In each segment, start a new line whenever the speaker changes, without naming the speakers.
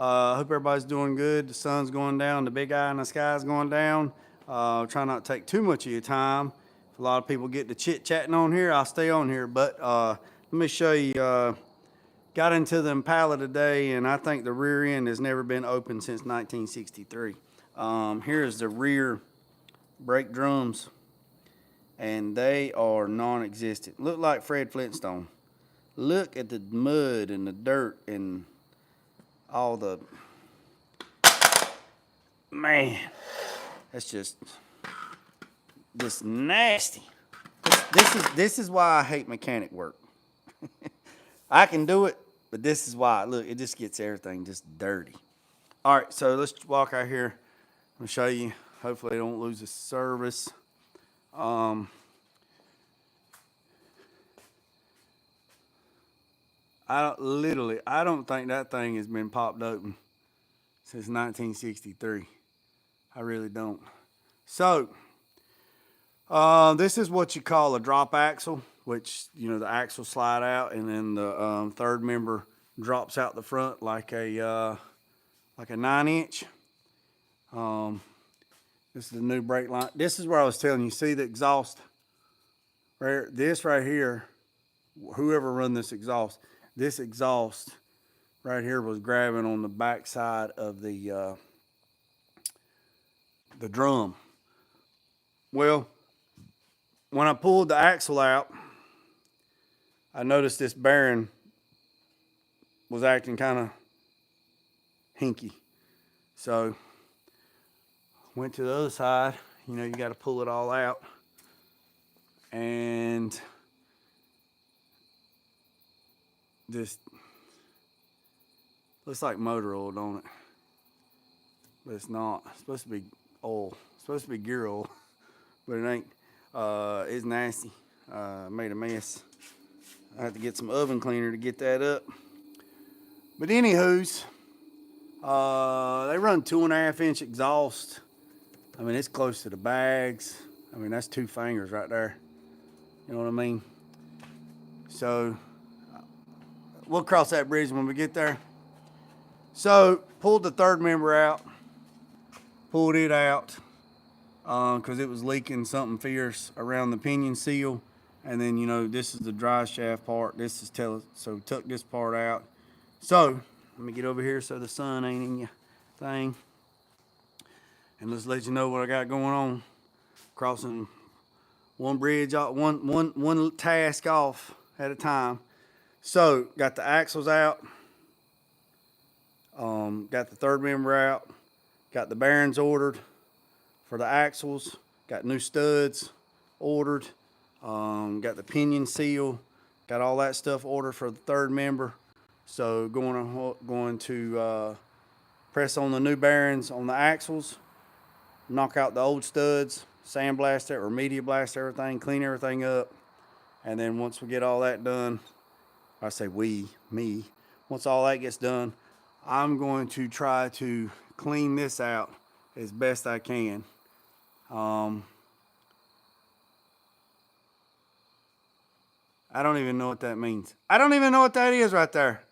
Hope everybody's doing good. The sun's going down. The big eye in the sky's going down. Try not to take too much of your time. If a lot of people get to chit-chatting on here, I'll stay on here. But let me show you. Got into the Impala today, and I think the rear end has never been open since 1963. Here's the rear brake drums, and they are non-existent. Look like Fred Flintstone. Look at the mud and the dirt and all the, man, that's just nasty. This is why I hate mechanic work. I can do it, but this is why. Look, it just gets everything just dirty. All right, so let's walk out here. I'm gonna show you. Hopefully, I don't lose the service. I don't think that thing has been popped open since 1963. I really don't. So, this is what you call a drop axle, which, the axle slide out and then the third member drops out the front like a 9-inch. This is the new brake line. This is where I was telling you, see the exhaust? This right here, whoever run this exhaust right here was grabbing on the back side of the drum. Well, when I pulled the axle out, I noticed this bearing was acting kind of hinky. So went to the other side. You got to pull it all out, and this looks like motor oil, don't it? But it's not. It's supposed to be oil. It's supposed to be gear oil, but it ain't. It's nasty. Made a mess. I have to get some oven cleaner to get that up. But anywho's, they run 2.5-inch exhaust. I mean, it's close to the bags. I mean, that's 2 fingers right there. You know what I mean? So we'll cross that bridge when we get there. So pulled the third member out, pulled it out because it was leaking something fierce around the pinion seal. And then, this is the dry shaft part. This is so tuck this part out. So let me get over here so the sun ain't in your thing. And let's let you know what I got going on. Crossing one bridge, one task off at a time. So got the axles out. Got the third member out. Got the bearings ordered for the axles. Got new studs ordered. Got the pinion seal. Got all that stuff ordered for the third member. So going to press on the new bearings on the axles. Knock out the old studs. Sandblast it or media blast everything. Clean everything up. And then once we get all that done, I say me. Once all that gets done, I'm going to try to clean this out as best I can. I don't even know what that means. I don't even know what that is right there.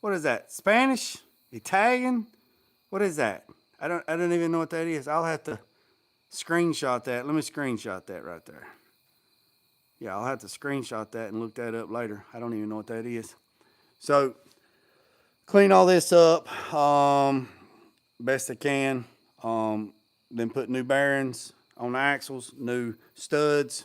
What is that? Spanish? Italian? What is that? I don't even know what that is. I'll have to screenshot that. Let me screenshot that right there. Yeah, I'll have to screenshot that and look that up later. I don't even know what that is. So clean all this up best I can. Then put new bearings on the axles, new studs,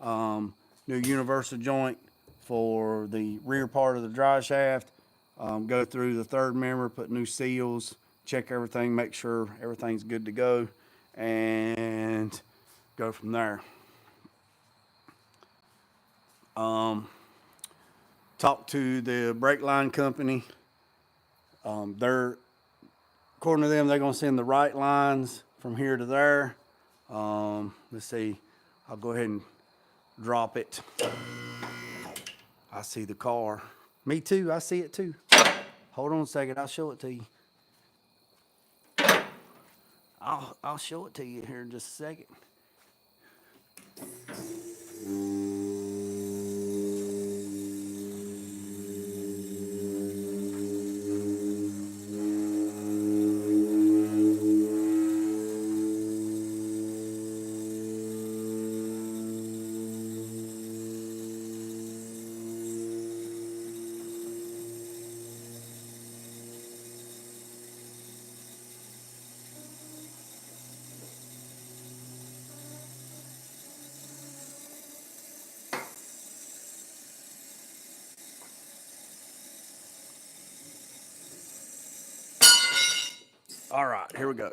new universal joint for the rear part of the drive shaft. Go through the third member, put new seals, check everything, make sure everything's good to go, and go from there. Talk to the brake line company. According to them, they're going to send the right lines from here to there. Let's see. I'll go ahead and drop it. I see the car. Me too. I see it too. Hold on a second. I'll show it to you. I'll show it to you here in just a second. All right, here we go.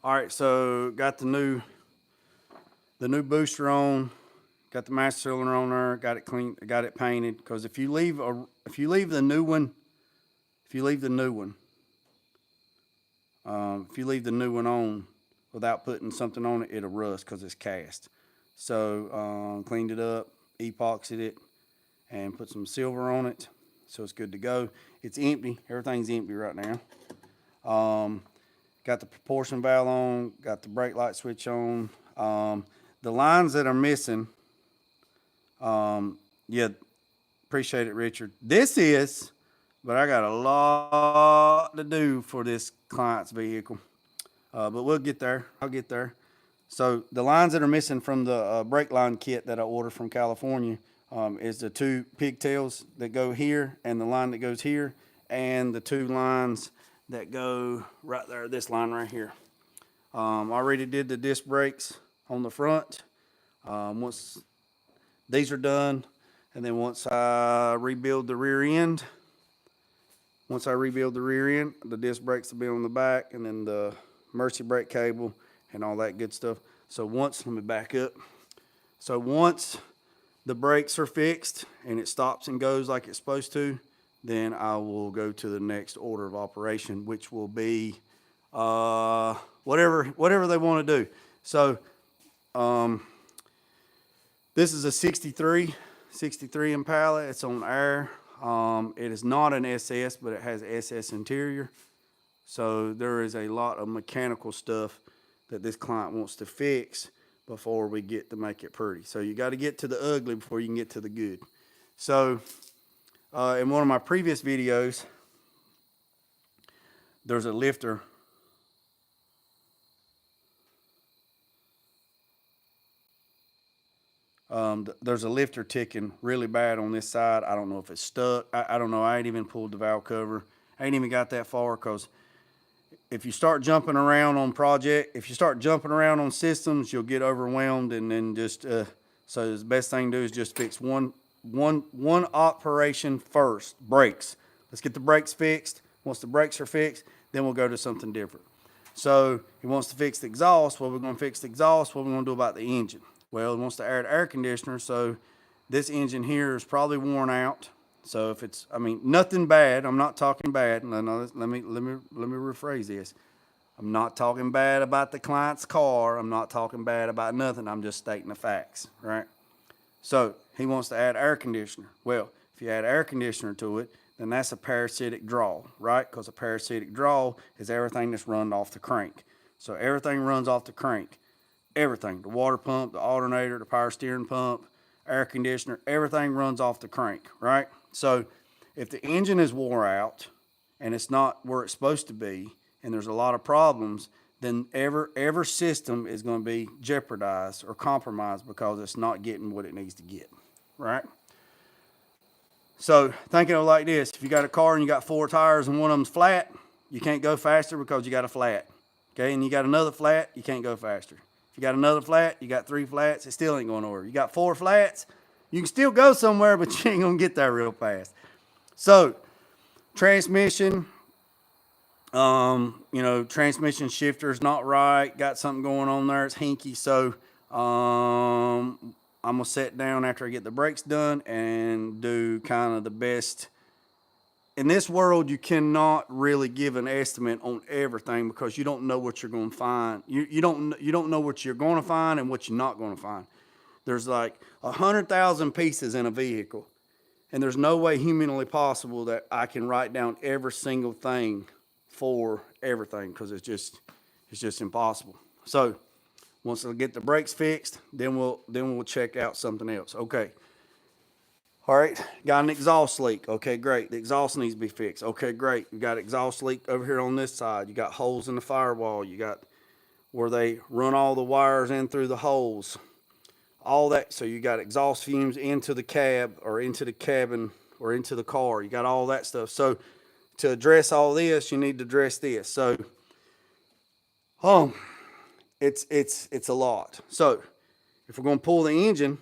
All right, so got the new booster on, got the master cylinder on there, got it clean, got it painted. Because if you leave the new one on without putting something on it, it'll rust because it's cast. So cleaned it up, epoxied it, and put some silver on it, so it's good to go. It's empty. Everything's empty right now. Got the proportion valve on, got the brake light switch on. The lines that are missing, yeah, appreciate it, Richard. But I got a lot to do for this client's vehicle. But we'll get there. I'll get there. So the lines that are missing from the brake line kit that I ordered from California is the 2 pigtails that go here and the line that goes here, and the 2 lines that go right there, this line right here. I already did the disc brakes on the front. Once these are done, and then once I rebuild the rear end, the disc brakes will be on the back, and then the Mercy brake cable and all that good stuff. So let me back up. So once the brakes are fixed and it stops and goes like it's supposed to, then I will go to the next order of operation, which will be whatever they want to do. So this is a 63 Impala. It's on air. It is not an SS, but it has SS interior. So there is a lot of mechanical stuff that this client wants to fix before we get to make it pretty. So you got to get to the ugly before you can get to the good. So in one of my previous videos, there's a lifter. There's a lifter ticking really bad on this side. I don't know if it's stuck. I don't know. I ain't even pulled the valve cover. I ain't even got that far, because if you start jumping around on systems, you'll get overwhelmed, and then just so the best thing to do is just fix one operation first. Brakes. Let's get the brakes fixed. Once the brakes are fixed, then we'll go to something different. So he wants to fix the exhaust. Well, we're going to fix the exhaust. What are we going to do about the engine? Well, he wants to add air conditioner. So this engine here is probably worn out. So if it's, nothing bad. I'm not talking bad. No, let me rephrase this. I'm not talking bad about the client's car. I'm not talking bad about nothing. I'm just stating the facts, right? So he wants to add air conditioner. Well, if you add air conditioner to it, then that's a parasitic draw, right? Because a parasitic draw is everything that's run off the crank. So everything runs off the crank. Everything, the water pump, the alternator, the power steering pump, air conditioner, everything runs off the crank, right? So if the engine is wore out and it's not where it's supposed to be, and there's a lot of problems, then every system is going to be jeopardized or compromised because it's not getting what it needs to get, right? So think of it like this. If you got a car and you got 4 tires and one of them's flat, you can't go faster because you got a flat, okay? And you got another flat, you can't go faster. If you got another flat, you got 3 flats, it still ain't going nowhere. You got 4 flats, you can still go somewhere, but you ain't going to get there real fast. So transmission, transmission shifter's not right, got something going on there, it's hinky. So I'm gonna sit down after I get the brakes done and do kind of the best. In this world, you cannot really give an estimate on everything because you don't know what you're going to find. You don't know what you're going to find and what you're not going to find. There's like 100,000 pieces in a vehicle, and there's no way humanly possible that I can write down every single thing for everything, because it's just impossible. So once I get the brakes fixed, then we'll check out something else. Okay. All right, got an exhaust leak. Okay, great. The exhaust needs to be fixed. Okay, great. You got exhaust leak over here on this side. You got holes in the firewall. You got where they run all the wires in through the holes. All that. So you got exhaust fumes into the cab or into the cabin or into the car. You got all that stuff. So to address all this, you need to address this. So it's a lot. So if we're going to pull the engine,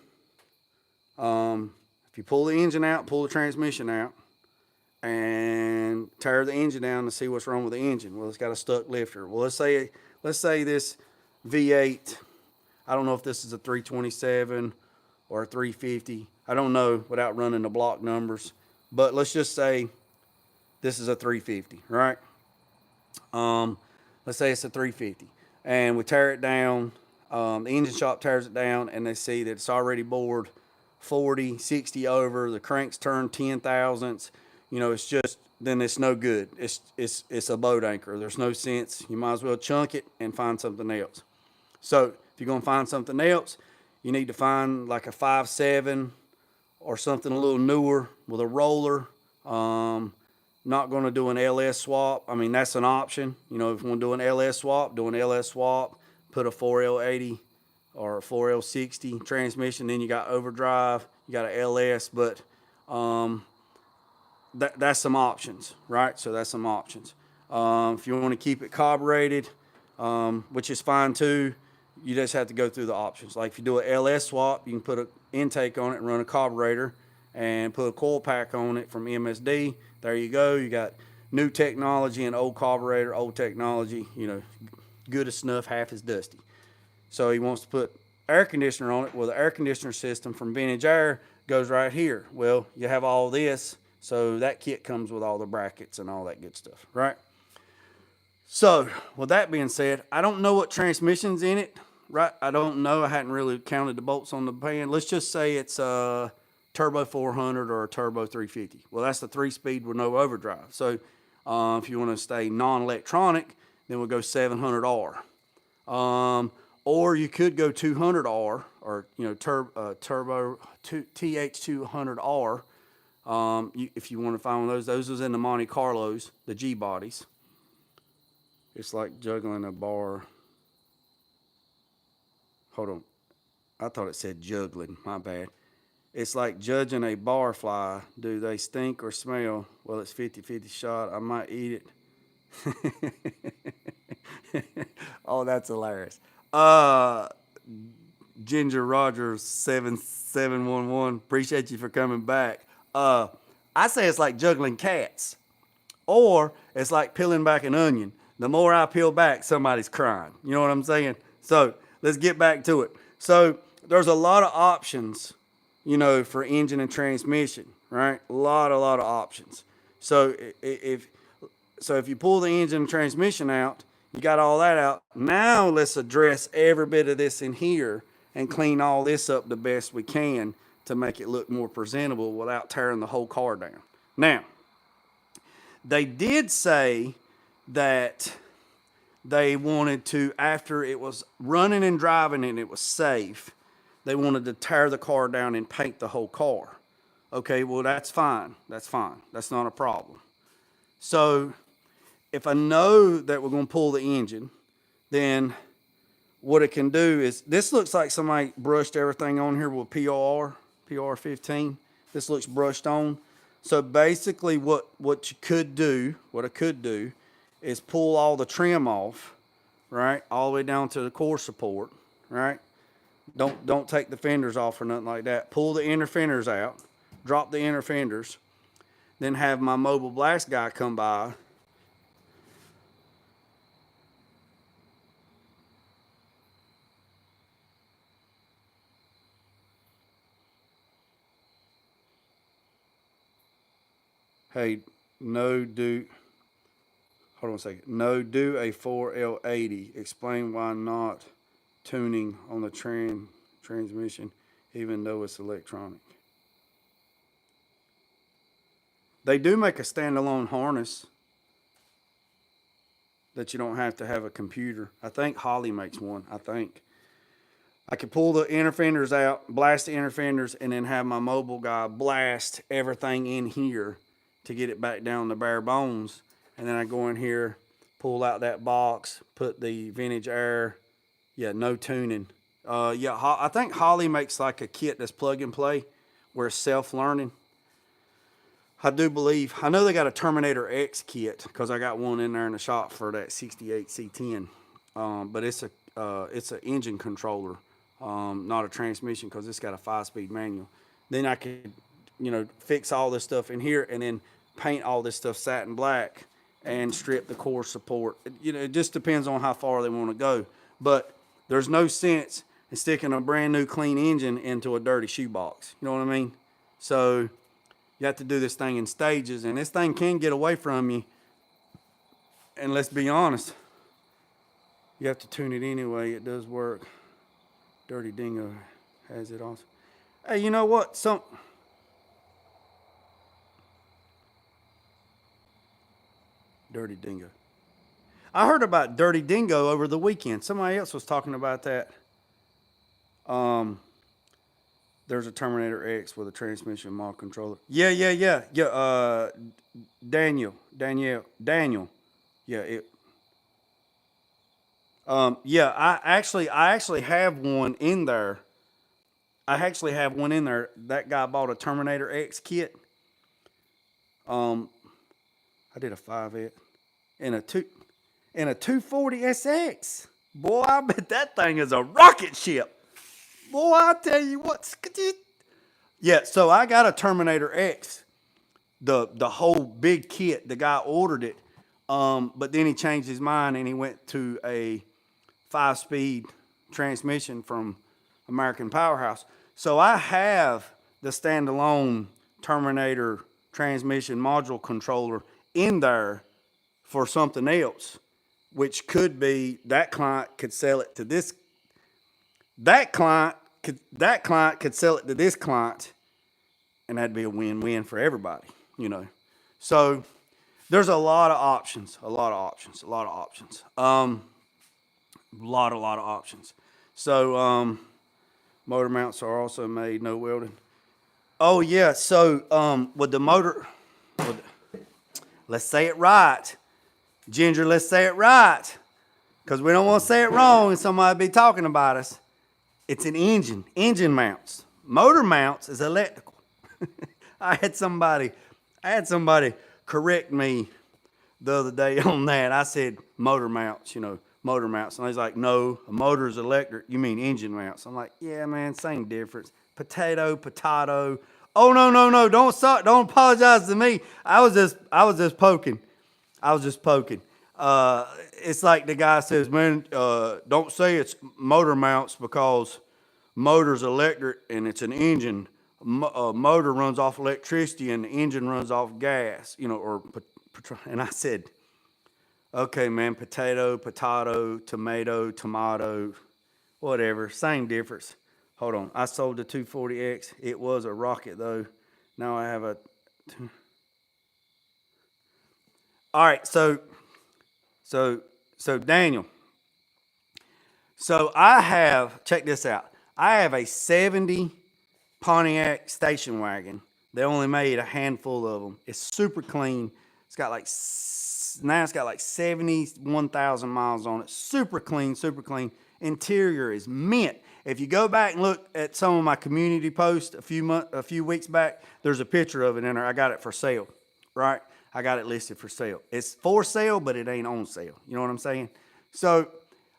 if you pull the engine out, pull the transmission out, and tear the engine down to see what's wrong with the engine. Well, it's got a stuck lifter. Well, let's say this V8, I don't know if this is a 327 or a 350. I don't know without running the block numbers, but let's just say this is a 350, right? Let's say it's a 350, and we tear it down. The engine shop tears it down, and they see that it's already bored 40, 60 over. The crank's turned 10 thousandths. You know, it's just, then it's no good. It's a boat anchor. There's no sense. You might as well chunk it and find something else. So if you're gonna find something else, you need to find like a 5.7 or something a little newer with a roller. Not going to do an LS swap. I mean, that's an option. You know, if you want to do an LS swap, do an LS swap. Put a 4L80 or a 4L60 transmission. Then you got overdrive. You got an LS, but that's some options, right? So that's some options. If you want to keep it carbureted, which is fine too, you just have to go through the options. Like if you do an LS swap, you can put an intake on it and run a carburetor and put a coil pack on it from MSD. There you go. You got new technology and old carburetor, old technology, you know, good as snuff, half as dusty. So he wants to put air conditioner on it. Well, the air conditioner system from Vintage Air goes right here. Well, you have all this. So that kit comes with all the brackets and all that good stuff, right? So with that being said, I don't know what transmission's in it, right? I don't know. I hadn't really counted the bolts on the pan. Let's just say it's a turbo 400 or a turbo 350. Well, that's the 3-speed with no overdrive. So if you want to stay non-electronic, then we'll go 700R. Or you could go 200R, or you know, turbo TH200R. If you want to find one of those was in the Monte Carlos, the G bodies. It's like juggling a bar. Hold on, I thought it said juggling. My bad. It's like judging a barfly. Do they stink or smell? Well, it's 50-50 shot. I might eat it. Oh, that's hilarious. Ginger Rogers 7711. Appreciate you for coming back. I say it's like juggling cats, or it's like peeling back an onion. The more I peel back, somebody's crying. You know what I'm saying? So let's get back to it. So there's a lot of options, you know, for engine and transmission, right? A lot of options. So if you pull the engine and transmission out, you got all that out. Now let's address every bit of this in here and clean all this up the best we can to make it look more presentable without tearing the whole car down. Now, they did say that they wanted to, after it was running and driving and it was safe, they wanted to tear the car down and paint the whole car. Okay, well, that's fine. That's fine. That's not a problem. So if I know that we're going to pull the engine, then what it can do is, this looks like somebody brushed everything on here with PR15. This looks brushed on. So basically what I could do is pull all the trim off, right? All the way down to the core support, right? Don't take the fenders off or nothing like that. Pull the inner fenders out, drop the inner fenders, then have my mobile blast guy come by. Hey, hold on a second. No, do a 4L80. Explain why not tuning on the transmission, even though it's electronic. They do make a standalone harness that you don't have to have a computer. I think Holly makes one. I could pull the inner fenders out, blast the inner fenders, and then have my mobile guy blast everything in here to get it back down to bare bones. And then I go in here, pull out that box, put the Vintage Air. Yeah, no tuning. I think Holly makes like a kit that's plug and play where it's self-learning. I do believe, I know they got a Terminator X kit because I got one in there in the shop for that 68 C10. But it's an engine controller, not a transmission, because it's got a 5-speed manual. Then I could, you know, fix all this stuff in here and then paint all this stuff satin black and strip the core support. It just depends on how far they want to go. But there's no sense in sticking a brand new clean engine into a dirty shoebox. You know what I mean? So you have to do this thing in stages, and this thing can get away from you. And let's be honest, you have to tune it anyway. It does work. Dirty Dingo has it also. Hey, you know what? Dirty Dingo. I heard about Dirty Dingo over the weekend. Somebody else was talking about that. There's a Terminator X with a transmission mod controller. Yeah. Daniel. Yeah, I actually have one in there. That guy bought a Terminator X kit. I did a 5.8 and a 240 SX. Boy, I bet that thing is a rocket ship. Boy, I tell you what. Yeah, so I got a Terminator X, the whole big kit. The guy ordered it, but then he changed his mind and he went to a 5-speed transmission from American Powerhouse. So I have the standalone Terminator transmission module controller in there for something else, which could be that client could sell it to this. That client could sell it to this client, and that'd be a win-win for everybody, So there's a lot of options. So motor mounts are also made, no welding. Oh yeah, so with the motor, let's say it right, Ginger. Let's say it right, because we don't want to say it wrong and somebody be talking about us. It's an engine mounts. Motor mounts is electrical. I had somebody correct me the other day on that. I said motor mounts, motor mounts. And he's like, no, a motor is electric. You mean engine mounts. I'm like, yeah, man, same difference. Potato. Oh, no. Don't apologize to me. I was just poking. It's like the guy says, man, don't say it's motor mounts because motor's electric and it's an engine. Motor runs off electricity and the engine runs off gas, and I said, okay, man, potato, tomato, whatever, same difference. Hold on, I sold the 240X. It was a rocket though. Now I have a. All right, so Daniel. So check this out. I have a 70 Pontiac station wagon. They only made a handful of them. It's super clean. Now it's got like 71,000 miles on it. Super clean. Interior is mint. If you go back and look at some of my community posts a few weeks back, there's a picture of it in there. I got it for sale, right? I got it listed for sale. It's for sale, but it ain't on sale. You know what I'm saying? So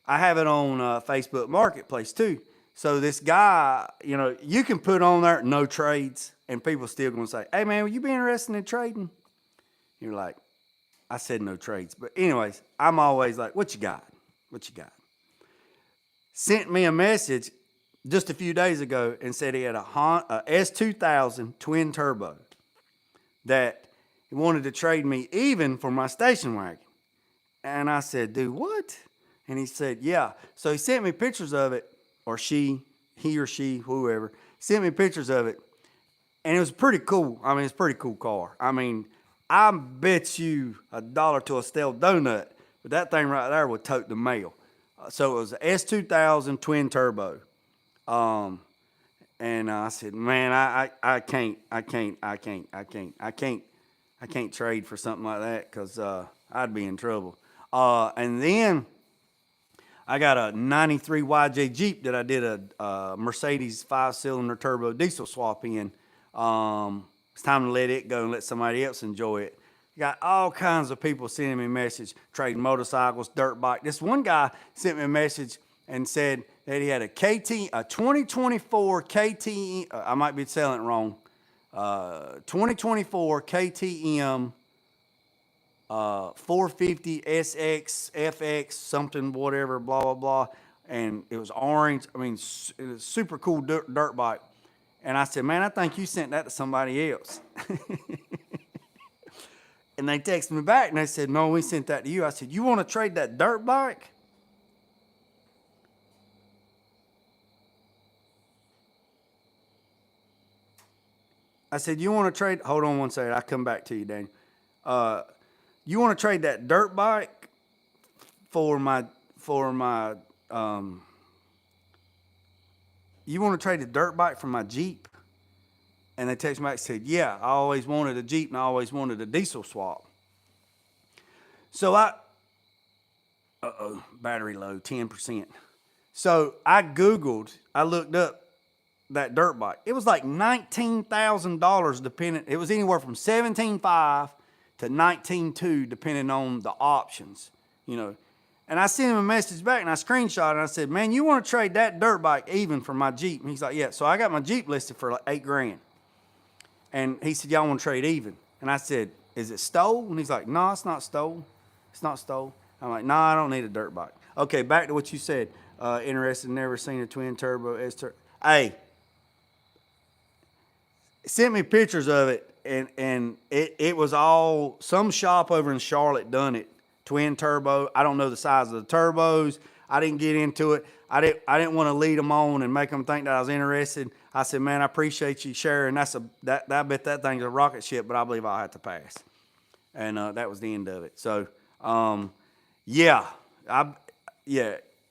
I have it on Facebook Marketplace too. So this guy, you can put on there no trades, and people still gonna say, hey man, will you be interested in trading? You're like, I said no trades. But anyways, I'm always like, what you got? Sent me a message just a few days ago and said he had a S2000 twin turbo that he wanted to trade me even for my station wagon. And I said, dude, what? And he said, yeah. So he sent me pictures of it, or he or she, whoever, sent me pictures of it. And it was pretty cool. I mean, it's a pretty cool car. I mean, I bet you $1 to a stale donut, but that thing right there would tote the mail. So it was an S2000 twin turbo. And I said, man, I can't trade for something like that because I'd be in trouble. And then I got a 93 YJ Jeep that I did a Mercedes 5-cylinder turbo diesel swap in. It's time to let it go and let somebody else enjoy it. Got all kinds of people sending me a message, trading motorcycles, dirt bike. This one guy sent me a message and said that he had a 2024 KT, I might be selling it wrong, 2024 KTM 450 SX FX something whatever blah blah blah, and it was orange. I mean, it was a super cool dirt bike. And I said, man, I think you sent that to somebody else. And they texted me back and they said, no, we sent that to you. I said, you want to trade that dirt bike? I said, you want to trade? Hold on one second. I'll come back to you, Daniel. You want to trade that dirt bike for my, you want to trade the dirt bike for my Jeep? And they texted me back and said, yeah, I always wanted a Jeep and I always wanted a diesel swap. So battery low, 10%. So I looked up that dirt bike. It was like $19,000 depending. It was anywhere from $17,500 to $19,200 depending on the options, you know. And I sent him a message back and I screenshot it and I said, man, you want to trade that dirt bike even for my Jeep? And he's like, yeah. So I got my Jeep listed for like $8,000. And he said, y'all want to trade even? And I said, is it stole? And he's like, no, it's not stole. It's not stole. I'm like, no, I don't need a dirt bike. Okay, back to what you said. Interested, never seen a twin turbo S-turbo. Hey, sent me pictures of it, and it was all, some shop over in Charlotte done it. Twin turbo. I don't know the size of the turbos. I didn't get into it. I didn't want to lead them on and make them think that I was interested. I said, man, I appreciate you sharing. I bet that thing's a rocket ship, but I believe I'll have to pass. And that was the end of it. So, yeah,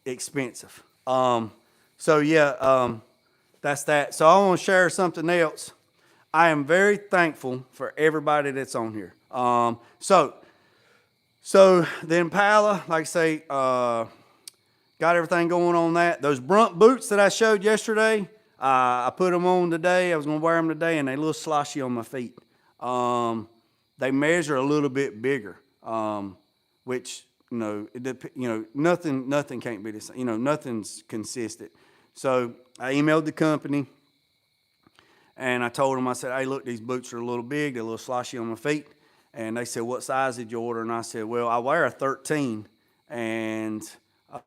expensive. That's that. So I want to share something else. I am very thankful for everybody that's on here. So the Impala, like I say, got everything going on that. Those Brunt boots that I showed yesterday, I put them on today. I was going to wear them today, and they're a little sloshy on my feet. They measure a little bit bigger, which, nothing can't be the same. Nothing's consistent. So I emailed the company, and I told them, I said, hey, look, these boots are a little big. They're a little sloshy on my feet. And they said, what size did you order? And I said, well, I wear a 13, and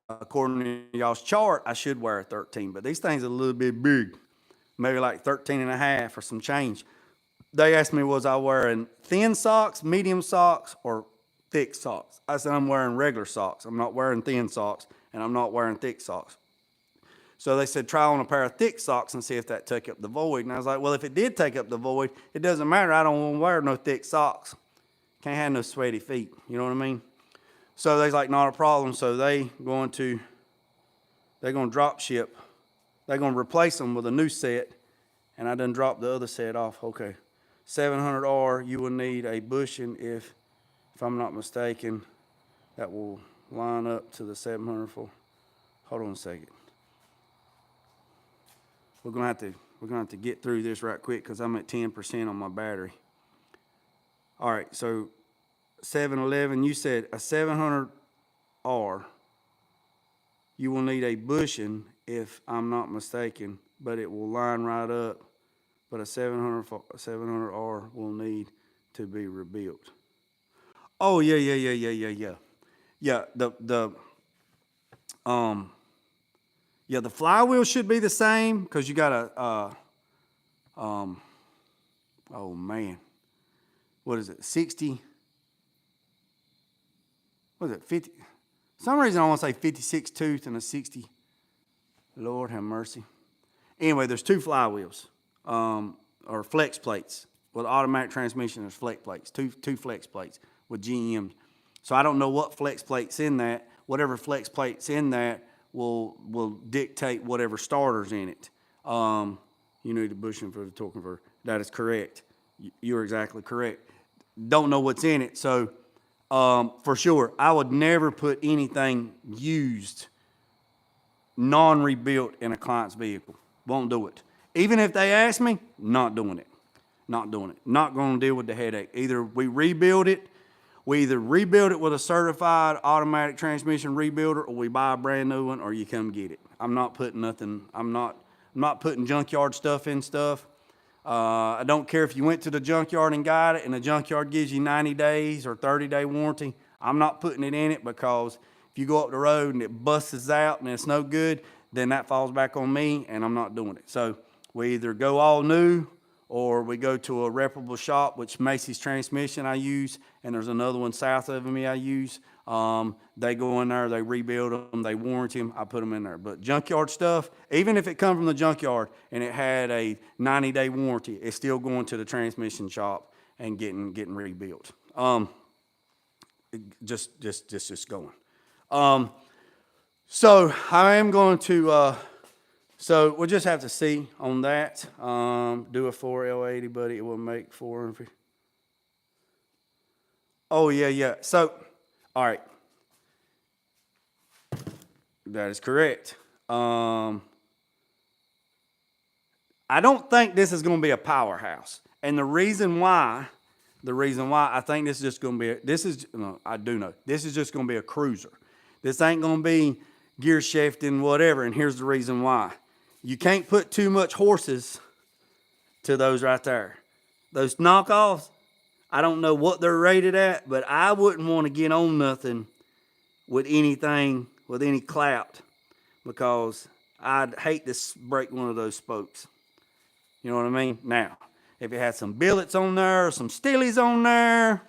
according to y'all's chart, I should wear a 13. But these things are a little bit big, maybe like 13 and a half or some change. They asked me, was I wearing thin socks, medium socks, or thick socks? I said, I'm wearing regular socks. I'm not wearing thin socks, and I'm not wearing thick socks. So they said, try on a pair of thick socks and see if that took up the void. And I was like, well, if it did take up the void, it doesn't matter. I don't want to wear no thick socks. Can't have no sweaty feet. You know what I mean? So they's like, not a problem. So they're going to drop ship. They're going to replace them with a new set. And I done dropped the other set off. Okay. 700R, you will need a bushing if I'm not mistaken. That will line up to the 700 for. Hold on a second. We're gonna have to get through this right quick because I'm at 10% on my battery. All right, so 711, you said a 700R. You will need a bushing if I'm not mistaken, but it will line right up. But a 700R will need to be rebuilt. Oh yeah. Yeah, the flywheel should be the same because you got a, oh man, what is it, 60, what is it, 50? For some reason I want to say 56 tooth and a 60. Lord have mercy. Anyway, there's two flywheels, or flex plates. With automatic transmission, there's flex plates, two flex plates with GM. So I don't know what flex plate's in that. Whatever flex plate's in that will dictate whatever starter's in it. You need a bushing for the torque converter. That is correct. You're exactly correct. Don't know what's in it. So for sure, I would never put anything used, non-rebuilt in a client's vehicle. Won't do it. Even if they ask me, not doing it. Not doing it. Not going to deal with the headache. Either we rebuild it with a certified automatic transmission rebuilder, or we buy a brand new one, or you come get it. I'm not putting nothing. I'm not putting junkyard stuff in stuff. I don't care if you went to the junkyard and got it and the junkyard gives you 90 days or 30-day warranty. I'm not putting it in it because if you go up the road and it busts out and it's no good, then that falls back on me and I'm not doing it. So we either go all new or we go to a reputable shop, which Macy's Transmission I use, and there's another one south of me I use. They go in there, they rebuild them, they warranty them, I put them in there. But junkyard stuff, even if it come from the junkyard and it had a 90-day warranty, it's still going to the transmission shop and getting rebuilt. Just going. So I am going to, so we'll just have to see on that. Do a 4L80, buddy. It will make 450. Oh, yeah. So, all right. That is correct. I don't think this is going to be a powerhouse. And the reason why I think this is just going to be, I do know, this is just going to be a cruiser. This ain't going to be gear shifting, whatever. And here's the reason why. You can't put too much horses to those right there. Those knockoffs, I don't know what they're rated at, but I wouldn't want to get on nothing with anything, with any clout, because I'd hate to break one of those spokes. You know what I mean? Now, if it had some billets on there, or some stillies on there,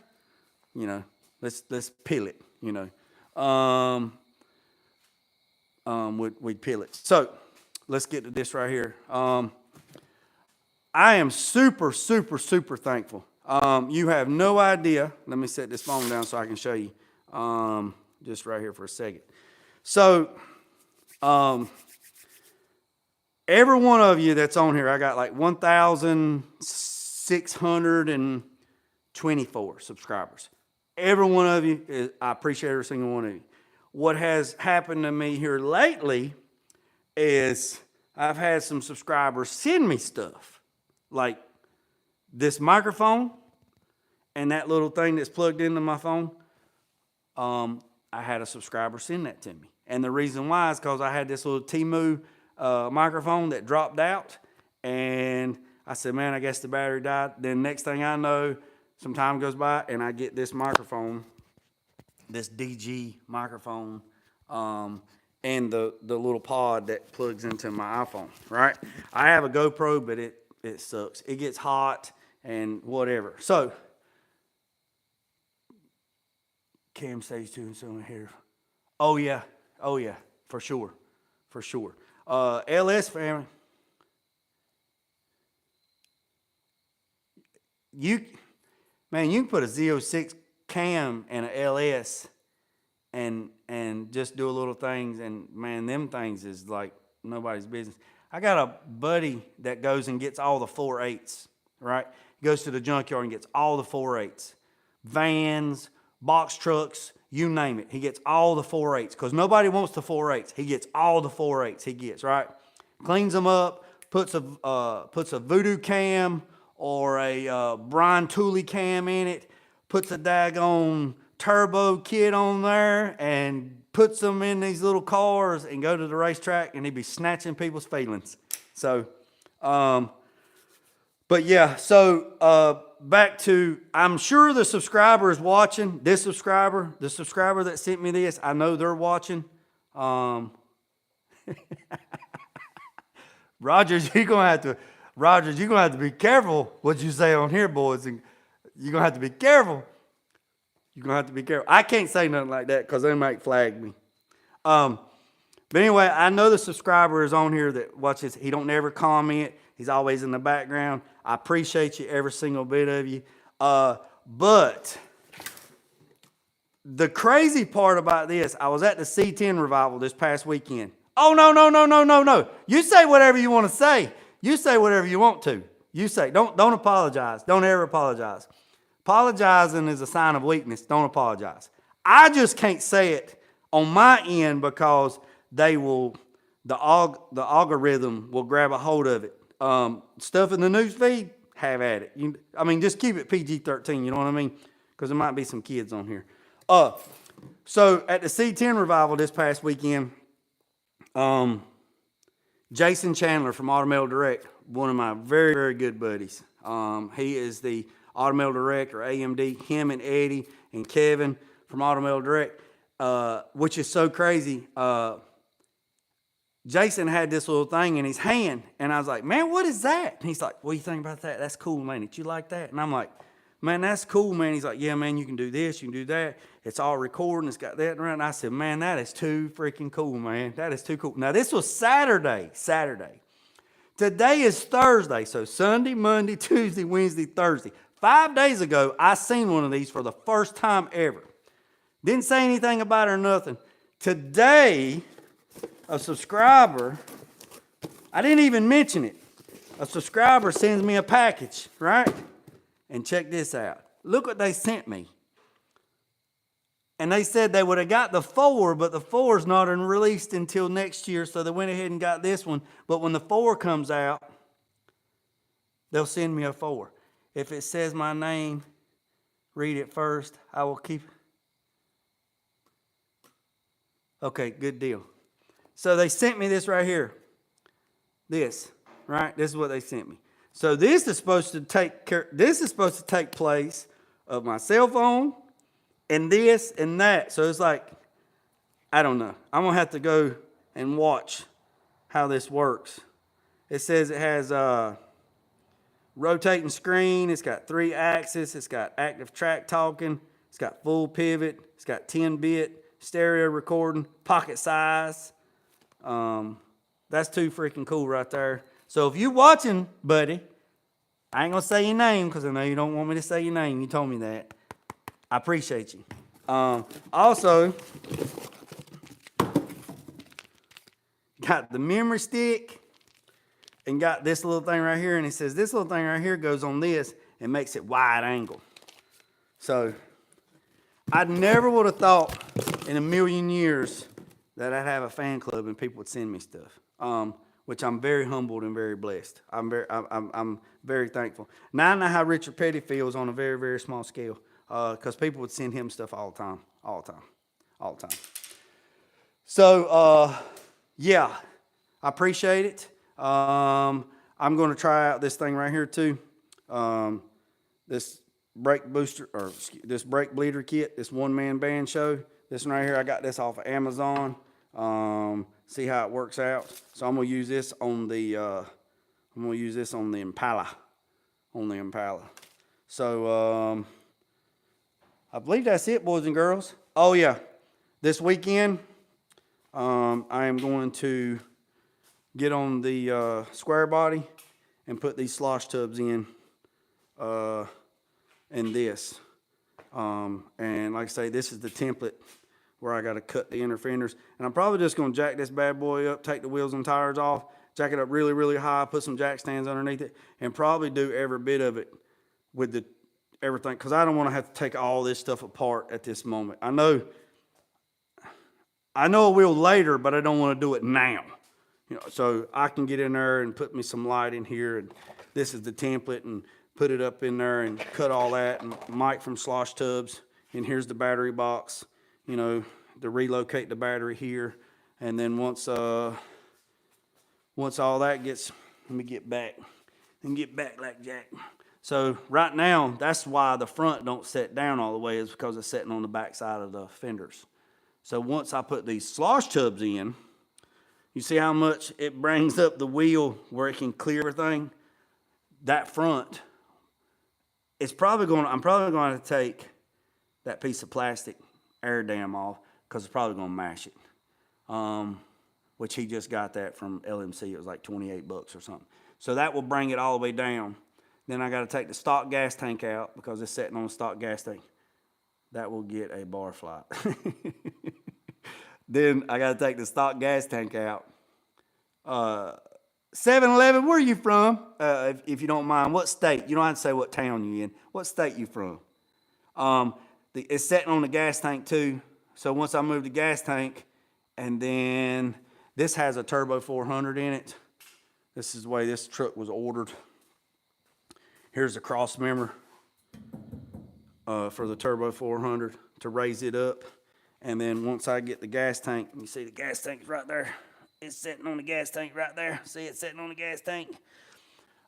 you know, let's peel it, you know. We'd peel it. So, let's get to this right here. I am super thankful. You have no idea. Let me set this phone down so I can show you. Just right here for a second. So, every one of you that's on here, I got like 1,624 subscribers. Every one of you, I appreciate every single one of you. What has happened to me here lately is I've had some subscribers send me stuff like this microphone and that little thing that's plugged into my phone. I had a subscriber send that to me. And the reason why is because I had this little Temu microphone that dropped out. And I said, man, I guess the battery died. Then next thing I know, some time goes by and I get this microphone, this DG microphone, and the little pod that plugs into my iPhone, right? I have a GoPro, but it sucks. It gets hot and whatever. So, Cam stage 2 and someone here. Oh yeah, for sure. LS family. You can put a Z06 cam and an LS and just do a little things, and man, them things is like nobody's business. I got a buddy that goes and gets all the 4.8s, right? He goes to the junkyard and gets all the 4.8s. Vans, box trucks, you name it. He gets all the 4.8s because nobody wants the 4.8s. He gets all the 4.8s he gets, right? Cleans them up, puts a Voodoo cam or a Brian Tooley cam in it, puts a daggone turbo kit on there and puts them in these little cars and go to the racetrack, and he'd be snatching people's feelings. So, but yeah, so back to, I'm sure the subscriber is watching. The subscriber that sent me this, I know they're watching. Rogers, you're gonna have to be careful what you say on here, boys. And you're gonna have to be careful. I can't say nothing like that because they might flag me. But anyway, I know the subscriber is on here that watches. He don't never comment. He's always in the background. I appreciate you, every single bit of you. But the crazy part about this, I was at the C10 revival this past weekend. Oh, no. You say whatever you want to say. You say whatever you want to. You say, don't apologize. Don't ever apologize. Apologizing is a sign of weakness. Don't apologize. I just can't say it on my end because the algorithm will grab a hold of it. Stuff in the news feed, have at it. Just keep it PG-13, you know what I mean? Because there might be some kids on here. So at the C10 revival this past weekend, Jason Chandler from Automail Direct one of my very, very good buddies. He is the Automail Direct, or AMD. Him and Eddie and Kevin from Automail Direct, which is so crazy. Jason had this little thing in his hand, and I was like, man, what is that? And he's like, what do you think about that? That's cool, man. Did you like that? And I'm like, man, that's cool, man. He's like, yeah, man, you can do this, you can do that. It's all recording. It's got that around. And I said, man, that is too freaking cool, man. That is too cool. Now, this was Saturday. Today is Thursday, so Sunday, Monday, Tuesday, Wednesday, Thursday. 5 days ago, I seen one of these for the first time ever. Didn't say anything about it or nothing. Today, a subscriber, I didn't even mention it. A subscriber sends me a package, right? And check this out. Look what they sent me. And they said they would have got the 4, but the 4's not released until next year, so they went ahead and got this one. But when the 4 comes out, they'll send me a 4. If it says my name, read it first. I will keep. Okay, good deal. So they sent me this right here. This, right? This is what they sent me. So this is supposed to take place of my cell phone and this and that. So it's like, I don't know. I'm going to have to go and watch how this works. It says it has a rotating screen. It's got 3 axes. It's got active track talking. It's got full pivot. It's got 10-bit stereo recording, pocket size. That's too freaking cool right there. So if you're watching, buddy, I ain't going to say your name because I know you don't want me to say your name. You told me that. I appreciate you. Also, got the memory stick and got this little thing right here. And it says this little thing right here goes on this and makes it wide angle. So I never would have thought in a million years that I'd have a fan club and people would send me stuff. Which I'm very humbled and very blessed. I'm very thankful. Now I know how Richard Petty feels on a very, very small scale, because people would send him stuff all the time. So, yeah, I appreciate it. I'm going to try out this thing right here too. This brake booster, or this brake bleeder kit, this one-man band show. This one right here, I got this off of Amazon. See how it works out. So I'm gonna use this on the Impala. So I believe that's it, boys and girls. Oh yeah, this weekend I am going to get on the square body and put these slosh tubs in this. And like I say, this is the template where I got to cut the inner fenders. And I'm probably just going to jack this bad boy up, take the wheels and tires off, jack it up really, really high, put some jack stands underneath it, and probably do every bit of it with everything, because I don't want to have to take all this stuff apart at this moment. I know I will later, but I don't want to do it now. So I can get in there and put me some light in here, and this is the template, and put it up in there and cut all that, and mic from slosh tubs, and here's the battery box. To relocate the battery here. And then once all that gets, let me get back like Jack. So right now, that's why the front don't set down all the way, is because it's sitting on the back side of the fenders. So once I put these slosh tubs in, you see how much it brings up the wheel where it can clear everything? That front, I'm probably going to take that piece of plastic air dam off, because it's probably going to mash it, which he just got that from LLC. It was like $28 or something. So that will bring it all the way down. Then I got to take the stock gas tank out, because it's sitting on a stock gas tank. That will get a bar flight. Then I got to take the stock gas tank out. 7-Eleven, where are you from? If you don't mind, what state? You don't have to say what town you're in. What state you from? It's sitting on the gas tank too. So once I move the gas tank, and then this has a turbo 400 in it. This is the way this truck was ordered. Here's the cross member for the turbo 400 to raise it up. And then once I get the gas tank, you see the gas tank's right there. It's sitting on the gas tank right there. See it sitting on the gas tank.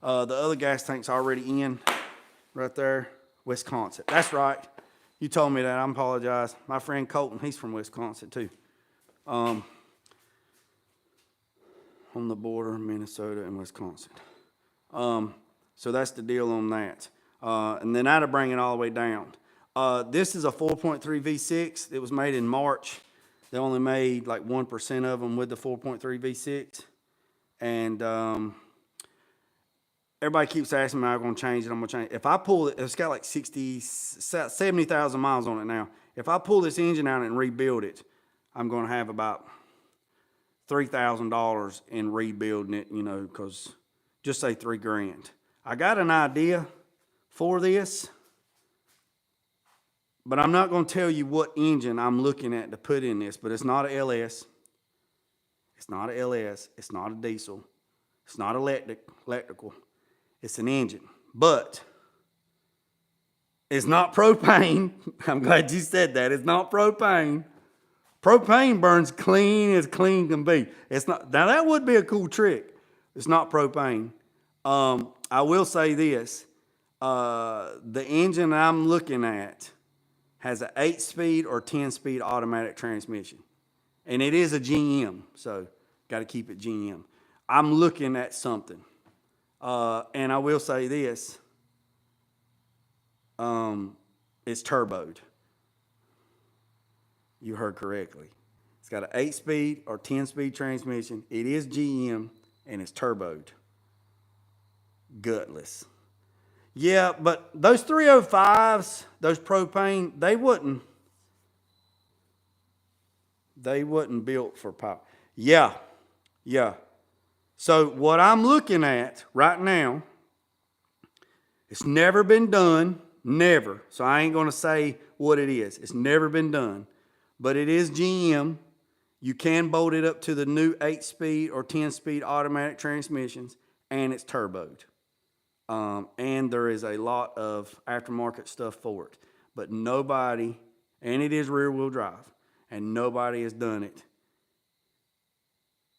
The other gas tank's already in right there, Wisconsin. That's right. You told me that. I apologize. My friend Colton, he's from Wisconsin too. On the border, Minnesota and Wisconsin. So that's the deal on that. And then that'll bring it all the way down. This is a 4.3 V6. It was made in March. They only made like 1% of them with the 4.3 V6. And everybody keeps asking me, I'm going to change it. I'm going to change it. If I pull it, it's got like 70,000 miles on it now. If I pull this engine out and rebuild it, I'm going to have about $3,000 in rebuilding it, you know, because just say $3,000. I got an idea for this, but I'm not going to tell you what engine I'm looking at to put in this, but it's not a LS. It's not a LS. It's not a diesel. It's not electrical. It's an engine, but it's not propane. I'm glad you said that. It's not propane. Propane burns clean as clean can be. It's not. Now that would be a cool trick. It's not propane. I will say this. The engine I'm looking at has an 8-speed or 10-speed automatic transmission. And it is a GM, so got to keep it GM. I'm looking at something. And I will say this. It's turboed. You heard correctly. It's got an 8-speed or 10-speed transmission. It is GM, and it's turboed. Gutless. Yeah, but those 305s, those propane, they wasn't built for power. Yeah. So what I'm looking at right now, it's never been done, never. So I ain't going to say what it is. It's never been done. But it is GM. You can bolt it up to the new 8-speed or 10-speed automatic transmissions, and it's turboed. And there is a lot of aftermarket stuff for it. But nobody, and it is rear-wheel drive, and nobody has done it.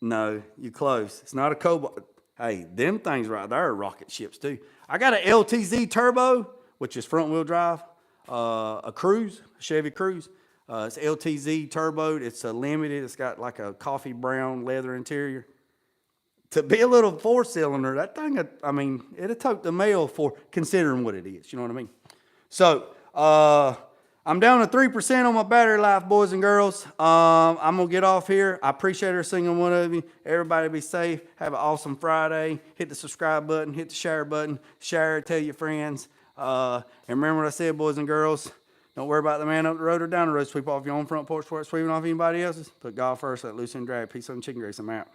No, you're close. It's not a Cobalt. Hey, them things right there are rocket ships too. I got an LTZ turbo, which is front-wheel drive, a Cruze, Chevy Cruze. It's LTZ turboed. It's a limited. It's got like a coffee brown leather interior. To be a little 4-cylinder, that thing, I mean, it'll tote the mail for considering what it is. You know what I mean? So, I'm down to 3% on my battery life, boys and girls. I'm going to get off here. I appreciate every single one of you. Everybody be safe. Have an awesome Friday. Hit the subscribe button. Hit the share button. Share it. Tell your friends. And remember what I said, boys and girls. Don't worry about the man up the road or down the road. Sweep off your own front porch before it's sweeping off anybody else's. Put God first. Let loose and drag. Peace on chicken grease. I'm out.